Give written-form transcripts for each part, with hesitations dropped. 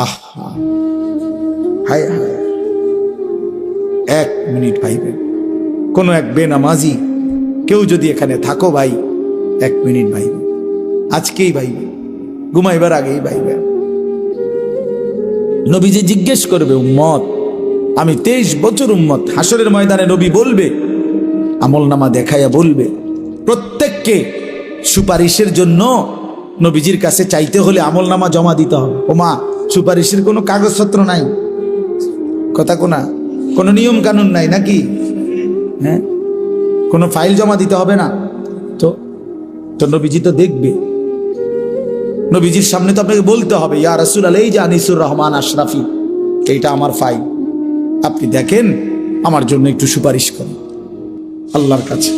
আহা, হায় হায়, 1 মিনিট ভাইবেন। কোনো এক বেনামাজি কেউ যদি এখানে থাকো ভাই, 1 মিনিট ভাইবে, আজকেই ভাইবে, ঘুমাইবার আগেই ভাইবে। নবীজি জিজ্ঞেস করবে, উম্মত, আমি 23 বছর উম্মত। হাসরের ময়দানে নবী বলবে, আমলনামা দেখাইয়া বলবে, প্রত্যেককে সুপারিশের জন্য নবীজির কাছে চাইতে হলে আমলনামা জমা দিতে হবে। ওমা, সুপারিশের কোনো কাগজপত্র নাই, কথা কোনা, কোনো নিয়ম কানুন নাই নাকি? হ্যাঁ, কোনো ফাইল জমা দিতে হবে না তো? তো নবীজি তো দেখবে, নবীজির সামনে তো আপনাকে বলতে হবে, ইয়া রাসূলুল্লাহ, এই যে আনিসুর রহমান আশরাফি, এইটা আমার ফাইল, আপনি দেখেন, আমার জন্য একটু সুপারিশ করেন আল্লাহর কাছে।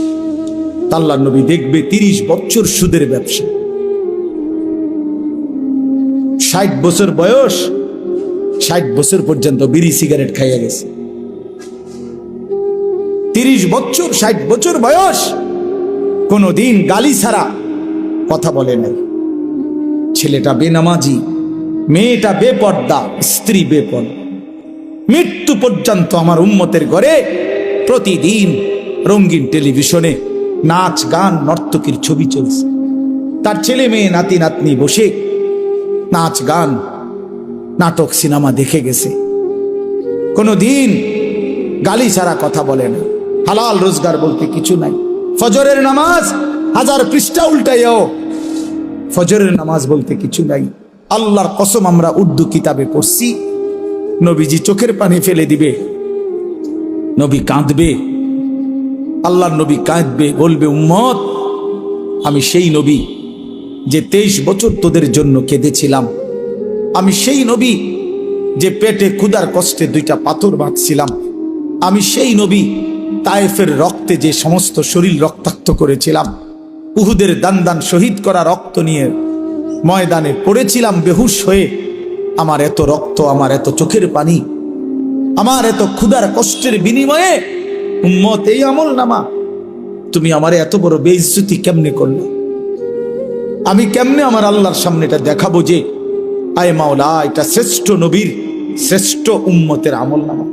আল্লাহর নবী দেখবে 30 বছর সুদের ব্যবসা, 60 বছর বয়স, 60 বছর পর্যন্ত বিড়ি সিগারেট খাইয়া গেছে। 30 বছর, 60 বছর বয়স, কোনদিন গালি ছাড়া কথা বলে নাই। ছেলেটা বেনামাজি, মেয়েটা বেপর্দা, স্ত্রী বেপর্দা। মৃত্যু পর্যন্ত আমার উম্মতের ঘরে প্রতিদিন রঙিন টেলিভিশনে নাচ গান নর্তকীর ছবি চলছে। তার ছেলে মেয়ে নাতি নাতনি বসে নাচ গান নাটক সিনেমা দেখে গেছে। কোনদিন গালি ছাড়া কথা বলে না। হালাল রোজগার বলতে কিছু নাই। ফজরের নামাজ 1000 পৃষ্ঠা উল্টাইও, ফজরের নামাজ বলতে কিছু নাই। আল্লাহর কসম, আমরা উর্দু কিতাবে পড়ছি, নবীজি চোখের পানি ফেলে দিবে, নবী কাঁদবে, আল্লাহর নবী কাঁদবে, বলবে, উম্মত, আমি সেই নবী যে 23 বছর তোদের জন্য কেঁদেছিলাম। আমি সেই নবী যে পেটে ক্ষুধার কষ্টে 2টা পাথর বাঁধছিলাম। আমি সেই নবী তায়েফের রক্তে যে সমস্ত শরীর রক্তাক্ত করেছিলাম। উহুদের দান শহীদ করা রক্ত নিয়ে ময়দানে পড়েছিলাম বেহুশ হয়ে। আমার এত রক্ত, আমার এত চোখের পানি, আমার এত ক্ষুধার কষ্টের বিনিময়ে উম্মত, এই আমলনামা, তুমি আমারে এত বড় বেইজ্জতি কেমনে করলে? আমি কেমনে আমার আল্লাহর সামনে এটা দেখাবো যে আয় মাওলা, এটা শ্রেষ্ঠ নবীর, শ্রেষ্ঠ উম্মতের আমলনামা?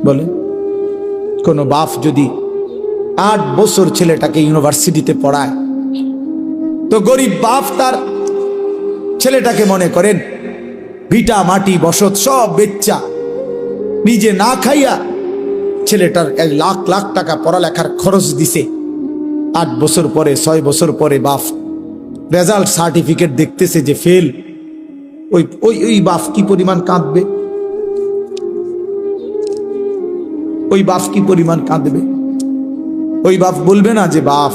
বলে, কোন বাপ যদি 8 বছর ছেলেটাকে ইউনিভার্সিটিতে পড়ায়, তো গরিব বাপ তার ছেলেটাকে মনে করেন ভিটা মাটি বসত সব বেচ্চা, নিজে না খাইয়া ছেলেটার 1 লাখ লাখ টাকা পড়ালেখার খরচ দিছে। 8 বছর পরে, 6 বছর পরে বাপ রেজাল্ট সার্টিফিকেট দেখতেছে যে ফেল। ওই বাপ কি পরিমাণ কাঁদবে? ওই বাপ কি পরিমাণ কাঁদবে? ওই বাপ বলবে না যে, বাপ,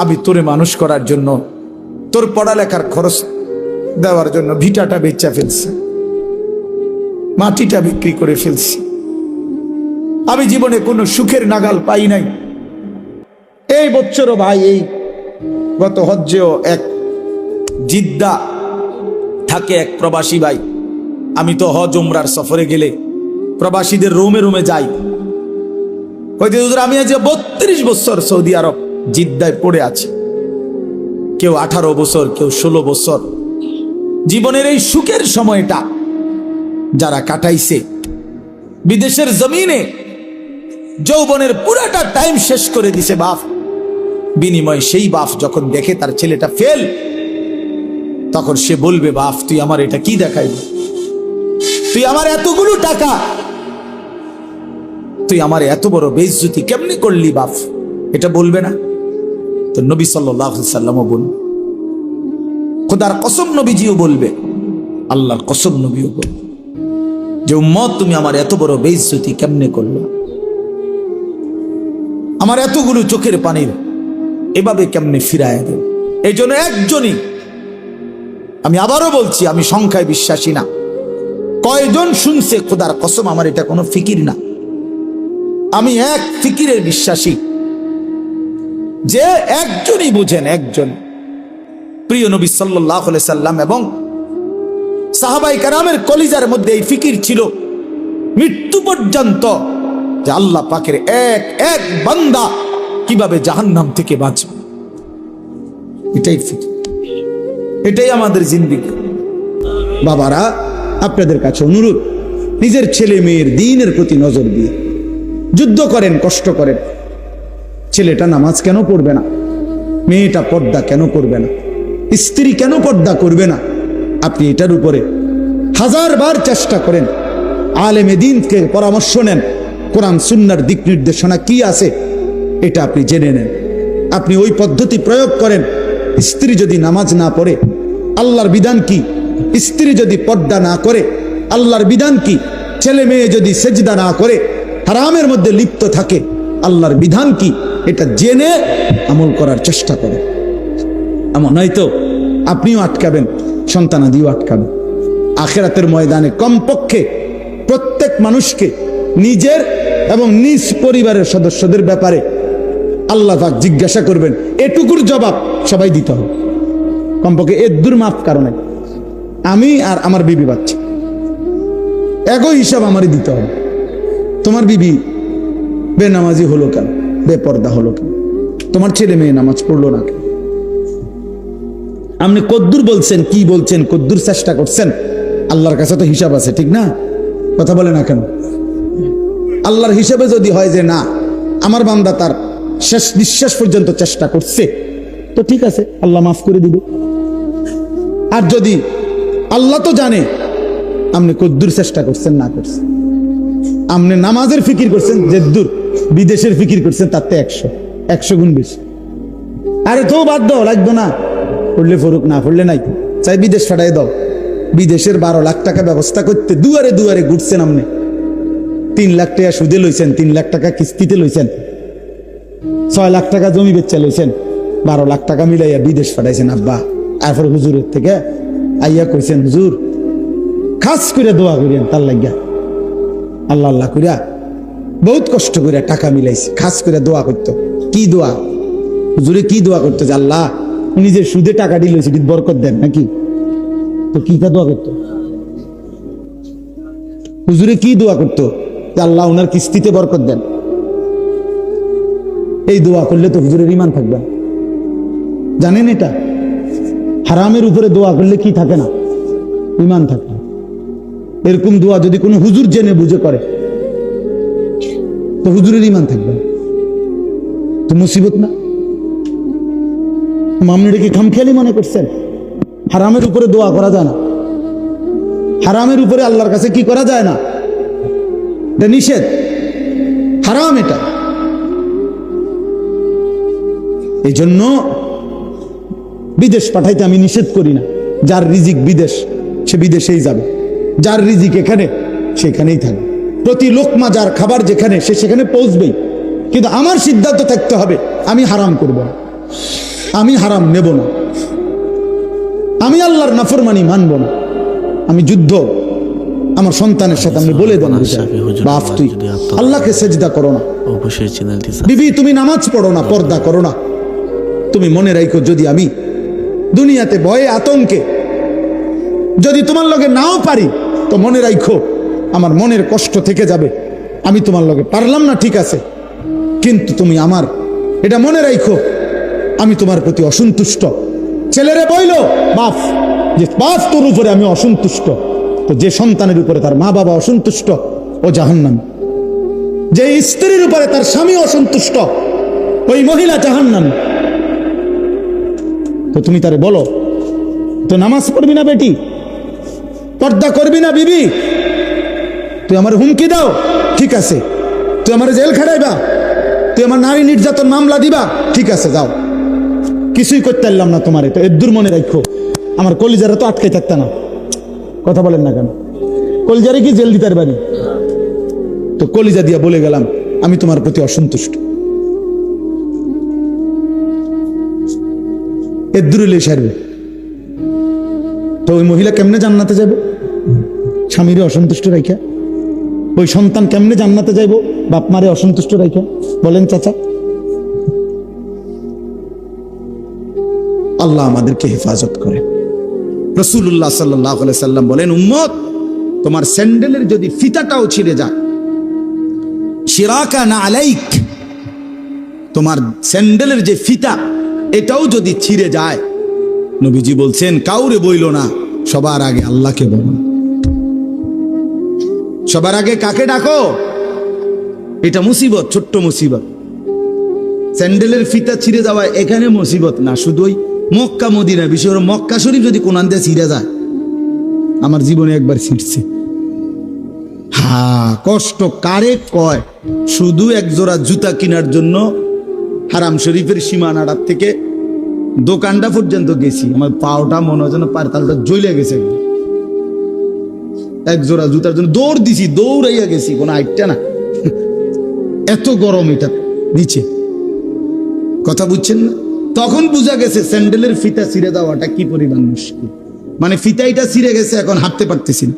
আমি তোরে মানুষ করার জন্য, তোর পড়ালেখার খরচ দেওয়ার জন্য ভিটাটা বেচা ফেলছি, মাটিটা বিক্রি করে ফেলছি, আমি জীবনে কোনো সুখের নাগাল পাই নাই। এই বছরও ভাই, এই গত হজ্জেও এক জিদ্দা থাকে এক প্রবাসী ভাই। আমি তো হজ উমরার সফরে গেলে প্রবাসীদের রুমে রুমে যাই। আমি আজ 32 বছর সৌদি আরব জিদ্দায় পড়ে আছি। কেউ 18 বছর, কেউ 16 বছর। জীবনের এই সুখের সময়টা যারা কাটাইছে বিদেশের জমিনে, যৌবনের পুরাটা টাইম শেষ করে দিছে বাপ। বিনিময় সেই বাপ যখন দেখে তার ছেলেটা ফেল, তখন সে বলবে, বাপ, তুই আমার এটা কি দেখাইবি? তুই আমার এতগুলো টাকা, তুই আমার এত বড় বেইজ্জতি কেমনে করলি বাপ? এটা বলবে না? তো নবী সাল্লাল্লাহু আলাইহি সাল্লামও বলবে, খোদার কসম নবীজিও বলবে, আল্লাহর কসম নবীও বলবে যে, উম্মত, তুমি আমার এত বড় বেইজ্জতি কেমনে করলে? আমার এতগুলো চোখের পানির এভাবে কেমনে ফিরায় দেব? এই জন্য একজনই, আমি আবারও বলছি, আমি সংখ্যায় বিশ্বাসী না। কয়জন শুনছে? খোদার কসম, আমার এটা কোনো ফিকির না। আমি এক ফিকিরের বিশ্বাসী, যে একজনই বুঝেন, একজন প্রিয় নবী সাল্লাল্লাহু আলাইহি সাল্লাম এবং সাহাবায়ে কেরামের কলিজার মধ্যে এই ফিকির ছিল মৃত্যু পর্যন্ত, যে আল্লাহ পাকের এক এক বান্দা কিভাবে জাহান্নাম থেকে বাঁচবে, এটাই ফিকির। এটাই আমাদের জিন্দেগি। বাবারা, আপনাদের কাছে অনুরোধ, নিজের ছেলে মেয়ের দ্বীনের প্রতি নজর দিয়ে যুদ্ধ করেন, কষ্ট করেন। ছেলেটা নামাজ কেন পড়বে না? মেয়েটা পর্দা কেন করবে না? স্ত্রী কেন পর্দা করবে না? আপনি এটার উপরে হাজারবার চেষ্টা করেন। আলেমে দ্বীনকে পরামর্শ নেন, কোরআন সুন্নাহর দিক নির্দেশনা কি আছে এটা আপনি জেনে নেন। আপনি ওই পদ্ধতি প্রয়োগ করেন। স্ত্রী যদি নামাজ না পড়ে, আল্লাহর বিধান কি? স্ত্রী যদি পর্দা না করে, আল্লাহর বিধান কি? ছেলে মেয়ে যদি সেজদা না করে, হারামের মধ্যে লিপ্ত থাকে, আল্লাহর বিধান কি? এটা জেনে আমল করার চেষ্টা করেন। এমন নয়তো আপনিও আটকাবেন, সন্তানাদিও আটকাবেন। আখিরাতের ময়দানে কমপক্ষে প্রত্যেক মানুষকে নিজের এবং নিজ পরিবারের সদস্যদের ব্যাপারে আল্লাহ পাক জিজ্ঞাসা করবেন। এটুকুর জবাব সবাই দিতে হবে। কমপক্ষে এর মাফ কারণে আমি আর আমার বিবি বাচ্চা একই হিসাব আমারই দিতে হবে। তোমার বিবি বেনামাজি হলো কেন? বেপর্দা হলো কেন? তোমার ছেলে মেয়ে নামাজ পড়লো না কেন? আপনি কদ্দুর বলছেন, কি বলছেন, কদ্দুর চেষ্টা করছেন? আল্লাহর কাছে তো হিসাব আছে, ঠিক না? কথা বলে না কেন? আল্লাহর হিসাবে যদি হয় যে না, আমার বান্দা তার শেষ নিঃশ্বাস পর্যন্ত চেষ্টা করছে, তো ঠিক আছে, আল্লাহ মাফ করে দিবে। আর যদি আল্লাহ তো জানে আপনি কদ্দুর চেষ্টা করছেন না করছেন, আপনি নামাজের ফিকির করছেন যেদ্দুর, বিদেশের ফিকির করছেন তাতে 100 গুণ বেশি। আরে তো বাদ দাও, লাগতো না, পড়লে ফরুক, না পড়লে নাই, চাই বিদেশ ফাটাই দাও। বিদেশের 12 লাখ টাকা ব্যবস্থা করতে দুয়ারে দুয়ারে ঘুরছেন আপনি। 3 লাখ টাকা সুদে লইছেন, 3 লাখ টাকা কিস্তিতে লইছেন, 6 লাখ টাকা জমি বেচা লইছেন, 12 লাখ টাকা মিলাইয়া বিদেশ ফাটাইছেন আব্বা। এরপর হুজুরের থেকে আইয়া কইছেন, হুজুর খাস করে দোয়া করিয়েন তার লাগিয়া। আল্লাহ আল্লাহ করিয়া বহুত কষ্ট করে টাকা মিলাইছে, খাস করে দোয়া করতো। কি দোয়া? হুজুরে কি দোয়া করতো যে আল্লাহ নিজের সুদে টাকা দিল, সেটি বরকত দেন নাকি? তো কি দোয়া করতো? হুজুরে কি দোয়া করতো যে আল্লাহ ওনার কিস্তিতে বরকত দেন। এই দোয়া করলে তো হুজুরের ঈমান থাকবে, জানেন এটা? হারামের উপরে দোয়া করলে কি থাকে না? ঈমান থাকে। এরকম দোয়া যদি কোনো হুজুর জেনে বুঝে করে তো হুজুরের ঈমান থাকবে, তো মুসিবত না? আপনি কি খামখেয়ালি মনে করছেন? হারামের উপরে দোয়া করা যায় না, হারামের উপরে আল্লাহর কাছে কি করা যায় না, এটা নিষেধ, হারাম এটা। এই জন্য বিদেশ পাঠাইতে আমি নিষেধ করি না। যার রিজিক বিদেশ, সে বিদেশেই যাবে। যার রিজিক এখানে, সেখানেই থাকবে। প্রতি লোকমা যার খাবার যেখানে, সে সেখানে পৌঁছবেই। কিন্তু আমার সিদ্ধান্ত থাকতে হবে, আমি হারাম করব না, আমি হারাম নেব না, আমি আল্লাহর নাফরমানি মানব না। আমি যুদ্ধ আমার সন্তানের সাথে আমি বলে দেন, বাপ তুই আল্লাহকে সেজদা করো না, বিবি তুমি নামাজ পড়ো না, পর্দা করো না। তুমি মনে রাখো, যদি আমি দুনিয়াতে ভয়ে আতঙ্কে যদি তোমার লগে নাও পারি, তো মনে রাখো আমার মনের কষ্ট থেকে যাবে। আমি তোমার লগে পারলাম না, ঠিক আছে, কিন্তু তুমি আমার এটা মনে রাখো, আমি তোমার প্রতি অসন্তুষ্ট। ছেলেরে বইল বাপ যে বাপ তোর উপরে আমি অসন্তুষ্ট, তো যে সন্তানের উপরে তার মা বাবা অসন্তুষ্ট ও জাহান্নামী। যে স্ত্রীর উপরে তার স্বামী অসন্তুষ্ট, ওই মহিলা জাহান্নামী। তো তুমি তারে বলো, তো নামাজ পড়বি না বেটি, পর্দা করবি না বিবি, তুই আমার হুমকি দাও, ঠিক আছে, তুই আমার জেল খাটাইবা, তুই আমার নারী নির্যাতন মামলা দিবা, ঠিক আছে যাও, কিছুই করতে পারলাম না তোমারে, তো এর মনে রাখো আমার কলিজারা তো আটকে থাকতে না। কথা বলেন না কেন? কলিজারে কি জেল দিতে পারি? তো কলিজা দিয়া বলে গেলাম আমি তোমার প্রতি অসন্তুষ্ট। এর দূরে সারবে, তো ওই মহিলা কেমনে জান্নাতে যাবে? স্বামীরে অসন্তুষ্ট রাখা। ওই সন্তান কেমনে জান্নাতে যাইব? বাপ মারে অসন্তুষ্ট রাখা। বলেন চাচা। আল্লাহ আমাদেরকে হেফাজত করে। রাসূলুল্লাহ সাল্লাল্লাহু আলাইহি সাল্লাম বলেন, উম্মত তোমার স্যান্ডেলের যদি ফিতাটাও ছিঁড়ে যায়, শিরাকা না আলাইক, তোমার স্যান্ডেলের যে ফিতা এটাও যদি ছিঁড়ে যায়, নবীজি বলছেন কাউরে বইল না, সবার আগে আল্লাহকে বলো। সবার আগে কাকে ডাকো? এটা মুসিবত, ছোট্ট মুসিবত। স্যান্ডেলের ফিতা ছিঁড়ে যাওয়া এখানে মুসিবত না, শুধু ওই মক্কা মদিনা, বিশেষ করে মক্কা শরীফ যদি কোন আনতে ছিঁড়ে যায়, আমার জীবনে একবার ছিঁড়ছে। কষ্ট কারে কয়? শুধু এক জোড়া জুতা কেনার জন্য হারাম শরীফের সীমানাটার থেকে দোকানটা পর্যন্ত গেছি, আমার পাওটা মনে হয় যেন পারতালটা জ্বলে গেছে। এক জোড়া জুতার জন্য দৌড় দিছি, দৌড়াইয়া গেছি, কোনো আইটটা না, এত গরম এটা নিচে। কথা বুঝছেন না? তখন বুঝা গেছে স্যান্ডেলের ফিতা ছিঁড়ে দেওয়াটা কি পরিমাণ মুশকিল। মানে ফিতাইটা ছিঁড়ে গেছে, এখন হাঁটতে পারতেছি না।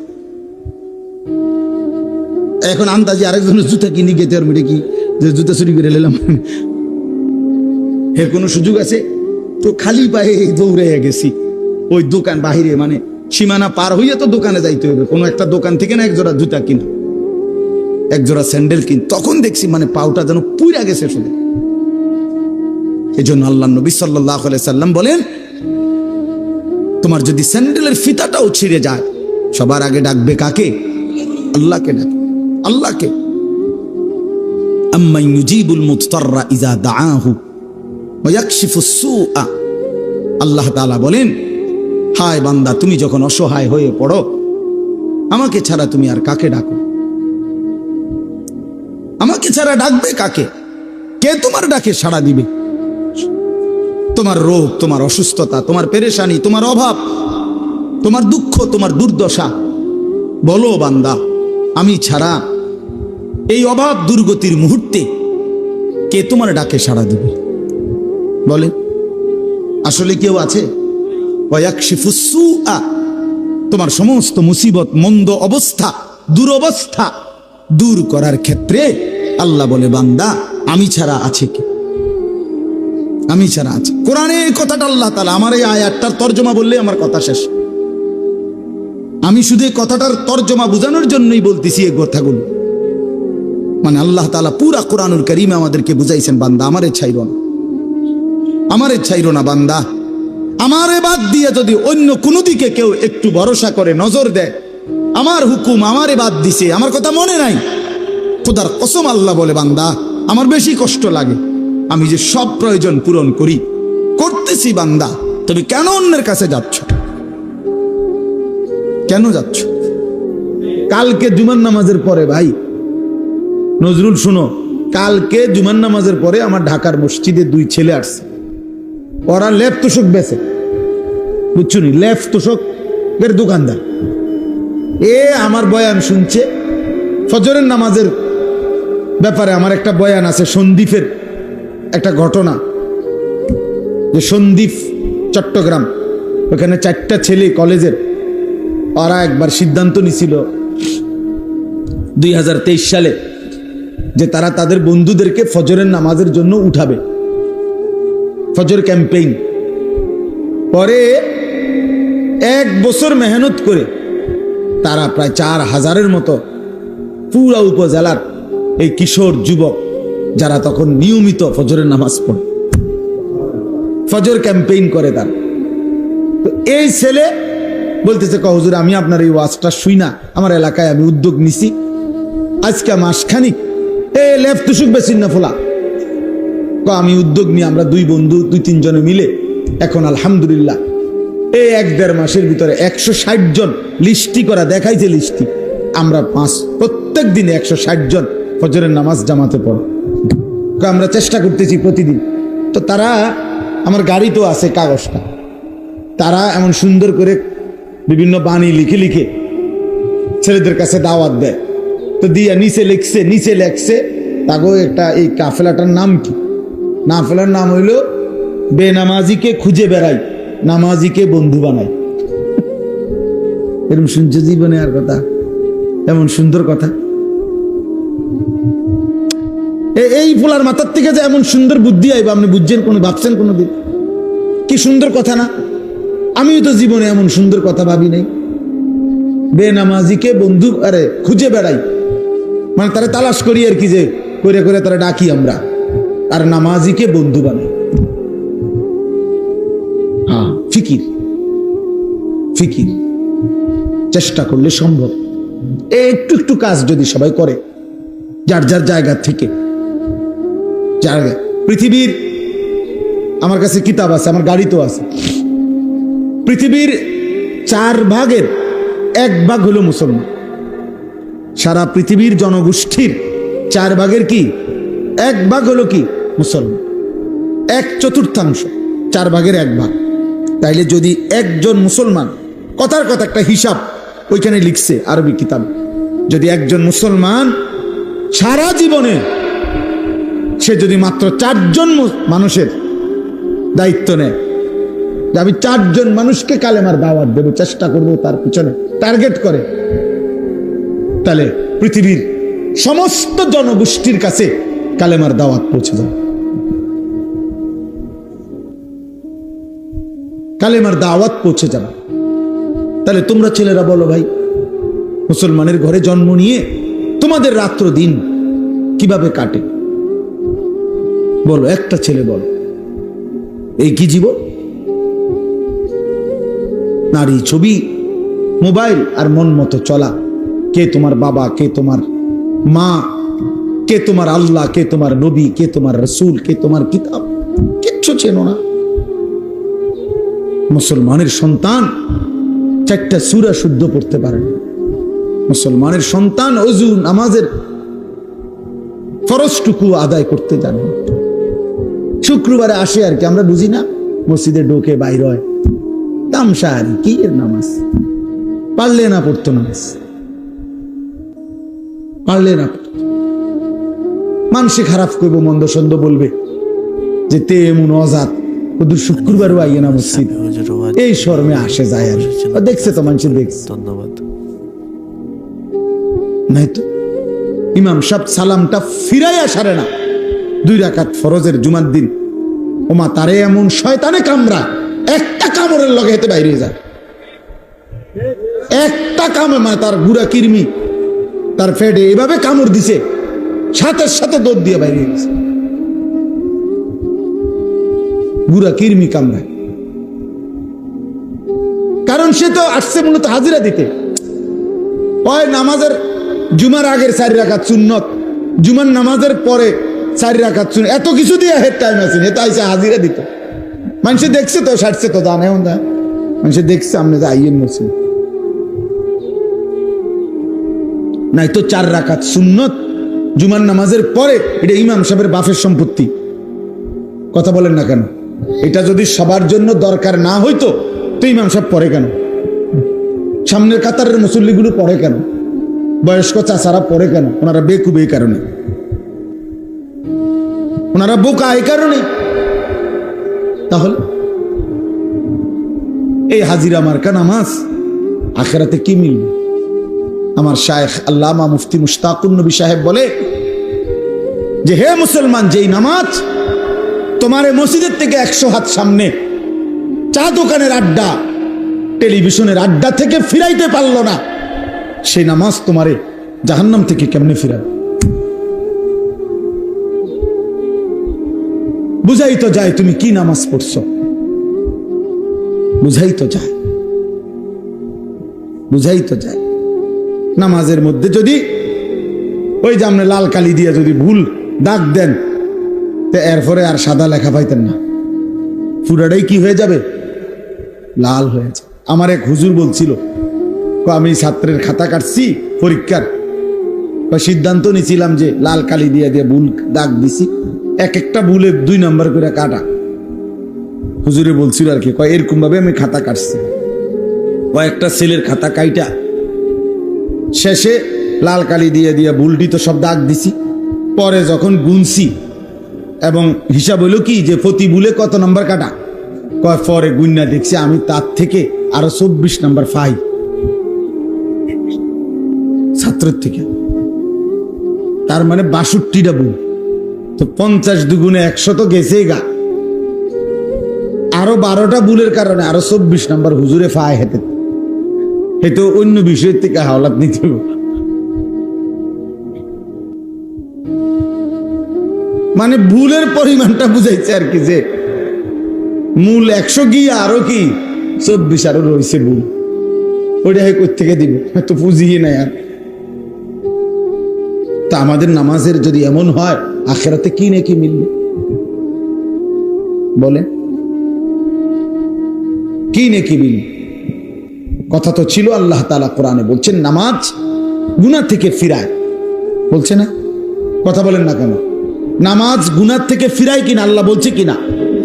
এখন আন্দাজে আরেকজনের জুতা কিনে গেতে আর মেরে কি যে জুতা চুরি করে নিলাম, এর কোনো সুযোগ আছে? তো খালি পায়ে দৌড়াইয়া গেছি ওই দোকান বাহিরে, মানে সীমানা পার হইয়া তো দোকানে যাইতে হবে, কোনো একটা দোকান থেকে না এক জোড়া জুতা কিনা, এক জোড়া স্যান্ডেল কিন। তখন দেখছি মানে পাউটা যেন পুইরা গেছে শুধু। এই জন্য আল্লাহ নবী সাল্লাল্লাহু আলাইহি সাল্লাম বলেন, তোমার যদি স্যান্ডেলের ফিতাটাও ছিঁড়ে যায়, সবার আগে ডাকবে কাকে? আল্লাহকে ডাকবে, আল্লাহকে। আম্মান ইউজিবুল মুদতাররা ইযা দাআহু ওয়া ইয়াকশিফুস সুআ। আল্লাহ তাআলা বলেন, হায় বান্দা, তুমি যখন অসহায় হয়ে পড়ো, আমাকে ছাড়া তুমি আর কাকে ডাকো? আমাকে ছাড়া ডাকবে কাকে? কে তোমার ডাকে সাড়া দিবে? তোমার রোগ, তোমার অসুস্থতা, তোমার পেরেশানি, তোমার অভাব, তোমার দুঃখ, তোমার দুর্দশা, বলো বান্দা, আমি ছাড়া এই অভাব দুর্গতির মুহূর্তে কে তোমার ডাকে সাড়া দিবে? বলে আসলে কেউ আছে? ওয়ায়াকশিফুস সুআ, তোমার সমস্ত মুসিবত, মন্দ অবস্থা, দুরবস্থা দূর করার ক্ষেত্রে আল্লাহ বলে, বান্দা আমি ছাড়া আছে কি? আমি ছাড়া আছে। কোরআনে এই কথাটা আল্লাহ তাআলা, আমার এই আয়াতটার তর্জমা বললে আমার কথা শেষ। আমি শুধু এই কথাটার তর্জমা বোঝানোর জন্যই বলতেছি এই কথাগুলো। মানে আল্লাহ তাআলা পুরা কোরআনুল কারীমে আমাদেরকে বুঝাইছেন, বান্দা আমারে ছাইরো না, আমারে ছাইরো না বান্দা। আমারে বাদ দিয়ে যদি অন্য কোনো দিকে কেউ একটু ভরসা করে, নজর দেয়, আমার হুকুম আমারে বাদ দিছে, আমার কথা মনে নাই, খোদার কসম আল্লাহ বলে, বান্দা আমার বেশি কষ্ট লাগে। আমি যে সব প্রয়োজন পূরণ করি, করতেছি, বান্দা তুমি কেন অন্যের কাছে যাচ্ছ? কেন যাচ্ছ? কালকে জুমার নামাজের পরে, ভাই নজরুল শুনো, কালকে জুমার নামাজের পরে আমার ঢাকার মসজিদে দুই ছেলে আসছে, ওরা লেপ তোষক বেচে, বুঝছো নি, লেপ তোষকের দোকানদার। এ আমার বয়ান শুনছে, ফজরের নামাজের ব্যাপারে আমার একটা বয়ান আছে, সন্দ্বীপের একটা ঘটনা, যে সন্দ্বীপ চট্টগ্রাম, ওখানে 4টা ছেলে কলেজের, ওরা একবার সিদ্ধান্ত নিছিল 2023 সালে যে তারা তাদের বন্ধুদেরকে ফজরের নামাজের জন্য উঠাবে, ফজর ক্যাম্পেইন। পরে 1 বছর মেহনত করে তারা প্রায় 4000-এর মতো পুরা উপজেলার এই কিশোর যুবক, যারা তখন নিয়মিত ফজরের নামাজ পড়ে, ফজর ক্যাম্পেইন করে তারা। তো এই ছেলে বলতেছে, হুজুর আমি আপনার এই ওয়াজটা শুই না, আমার এলাকায় আমি উদ্যোগ নিছি, আজকে মাসখানিক এ লেফ তুসুক বেশি না ফোলা, আমি উদ্যোগ নিয়ে আমরা 2 বন্ধু 2-3 জনে মিলে এখন আলহামদুলিল্লাহ এই 1-1.5 মাসের ভিতরে 160 জন লিস্টি করা দেখাইছে, লিস্টি আমরা প্রত্যেক দিনে 160 জন ফজরের নামাজ জামাতে পড়ো, আমরা চেষ্টা করতেছি প্রতিদিন। তো তারা, আমার গাড়ি তো আছে কাগজটা, তারা এমন সুন্দর করে বিভিন্ন বাণী লিখে লিখে ছেলেদের কাছে দাওয়াত দেয়। তো দিয়া নিচে লেখছে তাগো একটা, এই কাফেলাটার নাম কি? কাফেলার নাম হইল বেনামাজিকে খুঁজে বেড়াই, নামাজিকে বন্ধু বানাই। এরকম শুনছে জীবনে আর কথা, এমন সুন্দর কথা? এই ফুলার মাথার থেকে যে এমন সুন্দর বুদ্ধি আইবা, আপনি বুঝছেন কোনো, ভাবছেন কোনো দিন? কি সুন্দর কথা না? আমিও তো জীবনে এমন সুন্দর কথা ভাবি নাই। বেনামাজিকে বন্ধু আরে খুঁজে বেড়াই, মানে তারা তালাশ করি আর কি, যে করে করে তারা ডাকি আমরা, আর নামাজিকে বন্ধু বানাই। ফিকির ফিকির চেষ্টা করলে সম্ভব। একটু একটু কাজ যদি সবাই করে যার যার জায়গা থেকে, জায়গা পৃথিবীর, আমার কাছে কিতাব আছে, আমার গাড়িতেও আছে, পৃথিবীর 4 ভাগের 1 ভাগ হলো মুসলমান। সারা পৃথিবীর জনগোষ্ঠীর 4 ভাগের কি 1 ভাগ হলো কি মুসলমান, 1/4, 4 ভাগের 1 ভাগ। তাইলে যদি একজন মুসলমান, কথার কথা একটা হিসাব ওইখানে লিখছে আরবি কিতাব, যদি একজন মুসলমান সারা জীবনে সে যদি মাত্র 4 জন মানুষের দায়িত্ব নেয়, যে আমি 4 জন মানুষকে কালেমার দাওয়াত দেব, চেষ্টা করব তার পিছনে টার্গেট করে, তাহলে পৃথিবীর সমস্ত জনগোষ্ঠীর কাছে কালেমার দাওয়াত পৌঁছে যাবে, কালেমার দাওয়াত পৌঁছে যাবে। তাহলে তোমরা ছেলেরা বলো ভাই, মুসলমানের ঘরে জন্ম নিয়ে তোমাদের রাত্র দিন কিভাবে কাটে? বলো, একটা ছেলে বলো, এই কি জীবন? নারী, ছবি, মোবাইল আর মন মতো চলা। কে তোমার বাবা, কে তোমার মা, কে তোমার আল্লাহ, কে তোমার নবী, কে তোমার রসুল, কে তোমার কিতাব, কিচ্ছু চেনো না। মুসলমানের সন্তান 4টা সূরা শুদ্ধ পড়তে পারে না। মুসলমানের সন্তান ওযু নামাজের ফরজটুকু আদায় করতে জানে না। শুক্রবারে আসে আর কি, আমরা বুঝি না, মসজিদে ঢোকে বাইর হয়, তামসা আর কি এর নামাজ, পারলে না পড়তো নামাজ, পারলে না পড়তো। মানুষে খারাপ করবো, মন্দ সন্দ বলবে যে তে এমন অজাত, ওদের শুক্রবারও আইয়ে না মসজিদ, এই শর্মে আসে যায় আর দেখছে তো মানুষ দেখছে। ধন্যবাদ। নাই তো ইমাম সাহেব সালামটা ফিরাইয়া সারে না 2 রাকাত ফরজের জুমার দিন, ওমা তারে এমন শয়তানে কামড়া, একটা কামড়ের লগে হেতে বাইরে যায়, একটা কামড়, মানে তার গুড়া কিরমি তার ফেডে এভাবে কামড় দিছে, সাথে সাথে দৌড় দিয়ে বাইরে গেছে, গুড়া কিরমি কামড়ায়। কারণ সে তো আসছে মূলত হাজিরা দিতে, ওই নামাজের জুমার আগের 4 রাকাত সুন্নত, জুমার নামাজের পরে 4 রাকাত সুন্নত, এত কিছু দিয়ে হেড টাইম আছে, এত আইসা হাজিরা দিত। মানুষে দেখছে তো, সারছে তো, জানে না মানুষে দেখছে, আপনি যে আইয়েন মসজিদ নাই তো 4 রাকাত সুন্নত জুমার নামাজের পরে, এটা ইমাম সাহেবের বাফের সম্পত্তি। কথা বলেন না কেন? এটা যদি সবার জন্য দরকার না হইতো তো ইমাম সাহেব পড়ে কেন? সামনের কাতারের মুসল্লিগুলো পড়ে কেন? বয়স্ক চাচারা পড়ে কেন? ওনারা বেকুব এই কারণে, ওনারা বোকা এই কারণে। তাহলে এই হাজিরা মার্কা নামাজ আখেরাতে কি মিলবে? আমার শায়েখ আল্লামা মুফতি মুশতাকুন নবী সাহেব বলে যে, হে মুসলমান, যেই নামাজ তোমার মসজিদের থেকে 100 হাত সামনে চা দোকানের আড্ডা, টেলিভিশনের আড্ডা থেকে ফিরাইতে পারলো না, সেই নামাজ তোমারে জাহান্নাম থেকে কেমনে ফিরাবে? বুঝাই তো যায় তুমি কি নামাজ পড়ছো, বুঝাই তো যায়, বুঝাই তো যায়। নামাজের মধ্যে যদি ওই যে আপনি লাল কালি দিয়ে যদি ভুল দাগ দেন, তো এরপরে আর সাদা লেখা পাইতেন না, পুরাটাই কি হয়ে যাবে? লাল হয়ে যাবে। আমার এক হুজুর বলছিল, আমি ছাত্রের খাতা কাটছি পরীক্ষার, সিদ্ধান্ত নিয়েছিলাম যে লাল কালি দিয়ে দিয়ে ভুল দাগ দিছি, এক একটা ভুলে 2 নাম্বার করে কাটা। হুজুরে বলছিল আর কি, এরকম ভাবে আমি খাতা কাটছি, কয়েকটা ছেলের খাতা কাইটা শেষে লাল কালি দিয়ে দিয়ে ভুলটি তো সব দাগ দিছি, পরে যখন গুনছি এবং হিসাব হইল কি যে প্রতি ভুলে কত নাম্বার কাটা, পরে গুন্না দেখছি আমি তার থেকে আরো 24 নাম্বার পাই ছাত্রের থেকে। তার মানে 62টা ভুল, তো 50 দুগুণে 100 তো গেছেই গা, আরো 12টা ভুলের কারণে আরো 24 নাম্বার হুজুরে ফায় হেতে, এতো অন্য বিষয়ের থেকে হাওলাত নিতে হবে। মানে ভুলের পরিমাণটা বুঝাইছে আর কি, যে মূল 100 গিয়ে আরো কি 24 আরো রয়েছে ভুল, ওইটা কোথেকে দিব, তো পুঁজিই নাই আর। তা আমাদের নামাজের যদি এমন হয়, আখিরাতে কি নেকি মিলবে বলেন? কি নেকি মিলবে? কথা তো ছিল, আল্লাহ তাআলা কোরআনে বলছেন নামাজ গুনাহ থেকে ফিরায়, বলছে না? কথা বলেন না কেন? নামাজ গুনাহ থেকে ফিরায় কিনা আল্লাহ বলছে কিনা?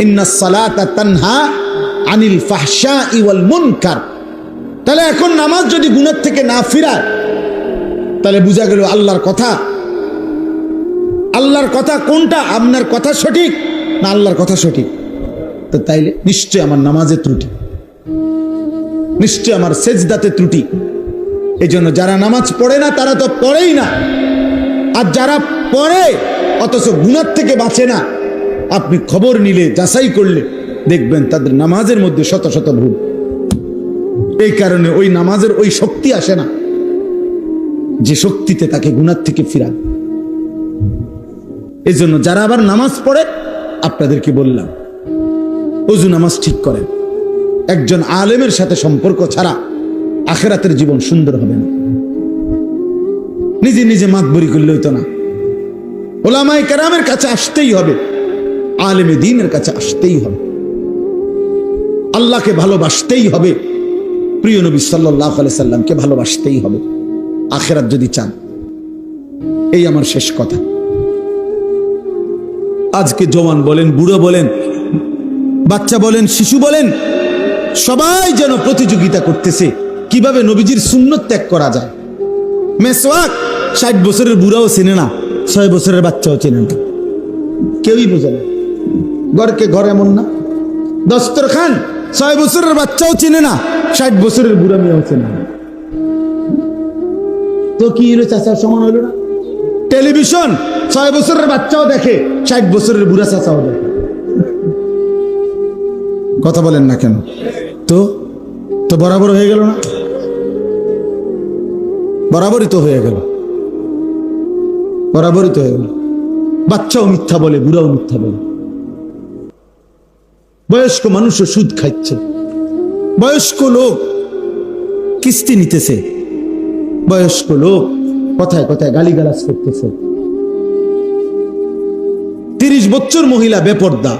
ইন্নাস সালাতা তানহা আনিল ফাহশাই ওয়াল মুনকার। তাহলে এখন নামাজ যদি গুনাহ থেকে না ফিরায়, তাহলে বোঝা গেল আল্লাহর কথা, আল্লাহর কথা কোনটা? আপনার কথা সঠিক না আল্লাহর কথা সঠিক? তো তাইলে নিশ্চয় আমার নামাজে ত্রুটি, নিশ্চয় আমার সেজদাতে ত্রুটি। এই জন্য যারা নামাজ পড়ে না তারা তো পড়েই না, আর যারা পড়ে অথচ গুনাহ থেকে বাঁচে না, আপনি খবর নিলে যাচাই করলে দেখবেন তাদের নামাজের মধ্যে শত শত ভুল। এই কারণে ওই নামাজের ওই শক্তি আসে না যে শক্তিতে তাকে গুনাহ থেকে ফিরান। এই জন্য যারা আবার নামাজ পড়ে, আপনাদেরকে বললাম ওযু নামাজ ঠিক করেন। একজন আলেমের সাথে সম্পর্ক ছাড়া আখিরাতের জীবন সুন্দর হবে না। নিজে নিজে মাতবরি করলে হইতো না, ওলামায়ে কেরামের কাছে আসতেই হবে, আলেমে দ্বীনের কাছে আসতেই হবে, আল্লাহকে ভালোবাসতেই হবে, প্রিয় নবী সাল্লাল্লাহু আলাইহি সাল্লামকে ভালোবাসতেই হবে আখিরাত যদি চান। এই আমার শেষ কথা। আজকে জওয়ান বলেন, বুড়ো বলেন, বাচ্চা বলেন, শিশু বলেন, সবাই যেন প্রতিযোগিতা করতেছে কিভাবে নবীজির সুন্নত ত্যাগ করা যায়। মেসওয়াক 60 বছরের বুড়াও চেনে না, 6 বছরের বাচ্চাও চেনে না, কেউই বোঝে না। ঘরকে ঘর এমন না, দস্তরখান 6 বছরের বাচ্চাও চেনে না, 60 বছরের বুড়া মেয়েও চেনে না। তো কি হলো, চাচার সমান হলো না? টেলিভিশন 6 বছরের বাচ্চাও দেখে, 60 বছরের বুড়া চাচাও দেখে। কথা বলেন না কেন? তো তো বরাবর হয়ে গেল না? বরাবরই তো হয়ে গেল, বরাবরই তো হয়ে গেল। বাচ্চাও মিথ্যা বলে, বুড়াও মিথ্যা বলে, বয়স্ক মানুষও সুদ খাচ্ছে, বয়স্ক লোক কিস্তি নিতেছে, বয়স্ক লোক কথায় কথায় গালিগালাজ করতেছে। 30 বছর মহিলা বেপর্দা,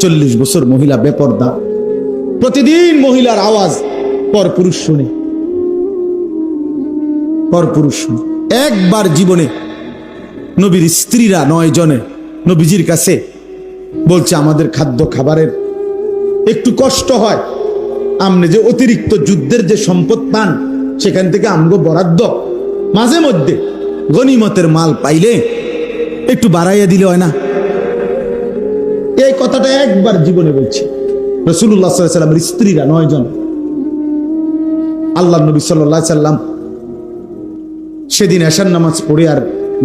40 বছর মহিলা বেপর্দা, প্রতিদিন মহিলার আওয়াজ পর পুরুষ শুনে, পর পুরুষ শুনে। একবার জীবনে নবীর স্ত্রীরা 9 জনে নবীজির কাছে বলছে, আমাদের খাদ্য খাবারের একটু কষ্ট হয়, আপনি যে অতিরিক্ত যুদ্ধের যে সম্পদ পান সেখান থেকে আমগো বরাদ্দ মাঝে মধ্যে গনিমতের মাল পাইলে একটু বাড়াইয়া দিলে হয় না? এই কথাটা একবার জীবনে বলছে রাসূলুল্লাহ সাল্লাল্লাহু আলাইহি ওয়াসাল্লামের স্ত্রীরা 9 জন। আল্লাহর নবী সাল্লাল্লাহু আলাইহি ওয়াসাল্লাম সেদিন এশার নামাজ পড়ে আর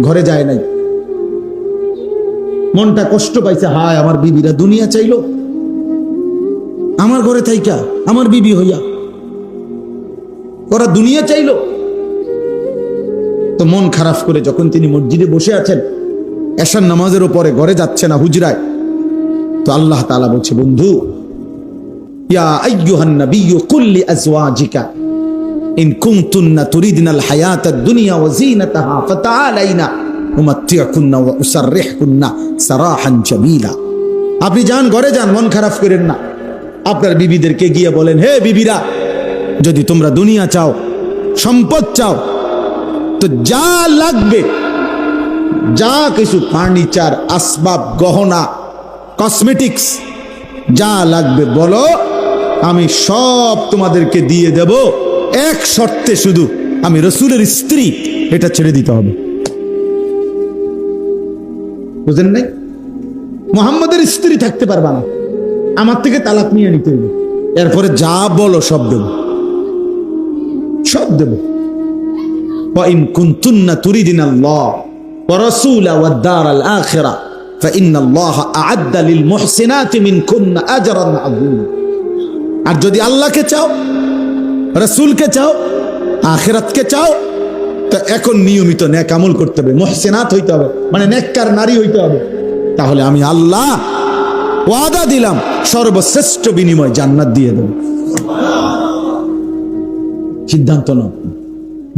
ঘরে যায় নাই। মনটা কষ্ট পাইছে, হায় আমার বিবিরা দুনিয়া চাইলো, আমার ঘরে থাইকা আমার বিবি হইয়া ওরা দুনিয়া চাইলো। তো মন খারাপ করে যখন তিনি মসজিদে বসে আছেন, এশার নামাজের উপরে ঘরে যাচ্ছে না, হুজরায়, তো আল্লাহ তাআলা বলছে, বন্ধু, ইয়া আইয়ুহান নাবিয়্যু কুল লিআজওয়াজিকা ইন কুনতুন্না তুরিদনাল হায়াতাদ দুনিয়া ওয়া যিনাতাহা ফাতাআলাইনা উমাত্তিউকুন্না ওয়া উসাররিহুকুন্না সারাহান জামিলা। আপনি যান, ঘরে যান, মন খারাপ করেন না। আপনার বিবিদেরকে গিয়ে বলেন, হে বিবিরা, যদি তোমরা দুনিয়া চাও, সম্পদ চাও, তো যা লাগবে, যা কিছু ফার্নিচার, আসবাব, গহনা, কসমেটিক্স যা লাগবে বলো, আমি সব তোমাদেরকে দিয়ে দেব, এক শর্তে, শুধু আমি রাসূলের স্ত্রী, এটা ছেড়ে দিতে হবে। বুঝেন নাই? মুহাম্মাদের স্ত্রী থাকতে পারবা না, আমার থেকে তালাক নিয়ে নিতে হবে, এরপরে যা বলো সব দেব, সব দেব। وَإِن كُنتُنَّ تُرِيدْنَ اللَّهَ وَرَسُولَهُ وَالدَّارَ الْآخِرَةَ فَإِنَّ اللَّهَ أَعَدَّ لِلْمُحْسِنَاتِ مِنكُنَّ أَجْرًا عَظِيمًا। আর যদি আল্লাহকে চাও, রাসূলকে চাও, আখিরাতকে চাও, তো এখন নিয়মিত নেক আমল করতে হবে, মুহসিনাত হইতে হবে, মানে নেককার নারী হইতে হবে। তাহলে আমি আল্লাহ ওয়াদা দিলাম সর্বশ্রেষ্ঠ বিনিময় জান্নাত দিয়ে দেব। সিদ্ধান্ত নাও,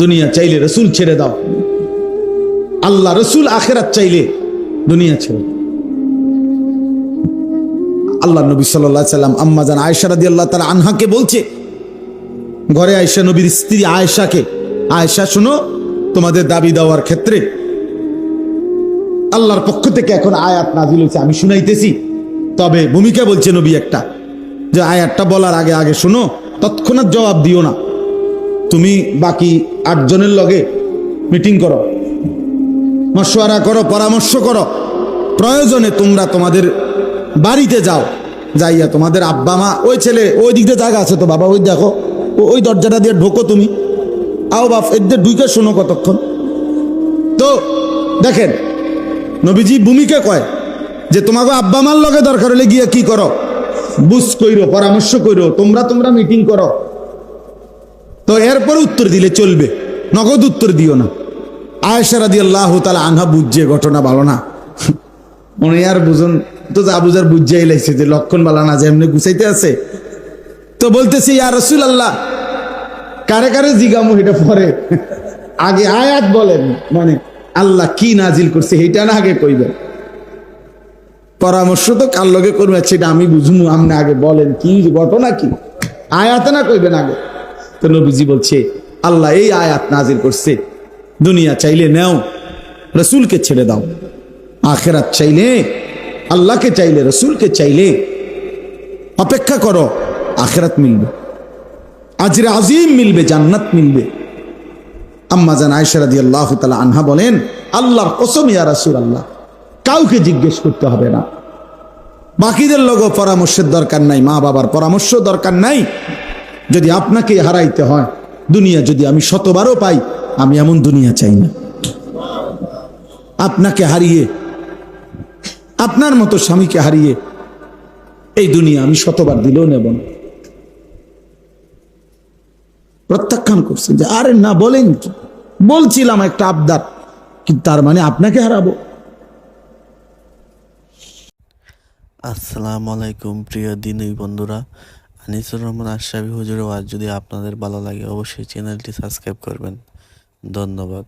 দুনিয়া চাইলে রসুল ছেড়ে দাও, আল্লাহ রসুল আখেরাত চাইলে দুনিয়া ছেড়ে দাও। আল্লাহ নবী সাল্লাল্লাহু আলাইহি সাল্লাম আম্মা জান আয়েশা রাদিয়াল্লাহু তাআলা আনহাকে বলছে, ঘরে আয়েশা নবীর স্ত্রী আয়েশাকে, আয়েশা শোনো, তোমাদের দাবি দেওয়ার ক্ষেত্রে আল্লাহর পক্ষ থেকে এখন আয়াত নাযিল হয়েছে, আমি শুনাইতেছি। তবে ভূমিকা বলছে নবী একটা, যে আয়াতটা বলার আগে আগে শোনো, তৎক্ষণাৎ জবাব দিও না। তুমি বাকি 8 জনের লগে মিটিং করো, মশওয়ারা করো, পরামর্শ করো। প্রয়োজনে তোমরা তোমাদের বাড়িতে যাও, যাইয়া তোমাদের আব্বা মা, ওই ছেলে ওই দিক দিয়ে জায়গা আছে তো বাবা, ওই দেখো ওই দরজাটা দিয়ে ঢোকো, তুমি আও বাপ, এদের ঢুকে শোনো কতক্ষণ। তো দেখেন নবীজি ভূমিকা কয় যে তোমাকে আব্বা মার লগে দরকার হলে গিয়ে কি করো, বুঝ কইরো, পরামর্শ কইরো, তোমরা মিটিং করো। তো এরপরে উত্তর দিলে চলবে, নগদ উত্তর দিও না। আয়েশা রাদিয়াল্লাহু তাআলা আনহা বুঝছে ঘটনা ভালো না, মনে আর বুঝুন তো যা বুঝার বুঝাই লাগছে যে লক্ষণ বালা না, যে এমনি গুছাইতে আছে। তো বলতেছি ইয়া রাসূলুল্লাহ, কারে কারে জিগামু এটা পরে, আগে আয়াত বলেন, মানে আল্লাহ কি নাজিল করছে এটা না আগে কইবেন। পরামর্শ তো কার লগে করবে সেটা আমি বুঝুমু, আপনি আগে বলেন কি ঘটনা, কি আয়াতে না কইবেন আগে। তো নবীজি বলছে আল্লাহ এই আয়াত নাজিল করছে, দুনিয়া চাইলে নাও, রসুলকে ছেড়ে দাও। আখেরাত চাইলে আল্লাহকে চাইলে, রসুলকে চাইলে অপেক্ষা করো, আখেরাত মিলবে, আজরে আজিম মিলবে, জান্নাত মিলবে। আম্মা জান আয়েশা রাদিয়াল্লাহু তাআলা আনহা বলেন, আল্লাহর কসম ইয়া রাসূলুল্লাহ, কাউকে জিজ্ঞেস করতে হবে না, বাকিদের লোক পরামর্শের দরকার নাই, মা বাবার পরামর্শ দরকার নাই। যদি আপনাকে হারাইতে হয়, দুনিয়া যদি আমি 100বারও পাই, আমি এমন দুনিয়া চাই না। আপনাকে হারিয়ে, আপনার মতো স্বামীকে হারিয়ে এই দুনিয়া আমি 100বার দিলেও নেব না। প্রত্যাখ্যান করছেন যে আরে না, বলেন কি, বলছিলাম একটা আবদার, কিন্তু তার মানে আপনাকে হারাবো। আসসালামু আলাইকুম প্রিয় দিনী বন্ধুরা, আনিসুর রহমান আশরাফি হুজুরের ওয়াজ যদি আপনাদের ভালো লাগে অবশ্যই চ্যানেলটি সাবস্ক্রাইব করবেন। ধন্যবাদ।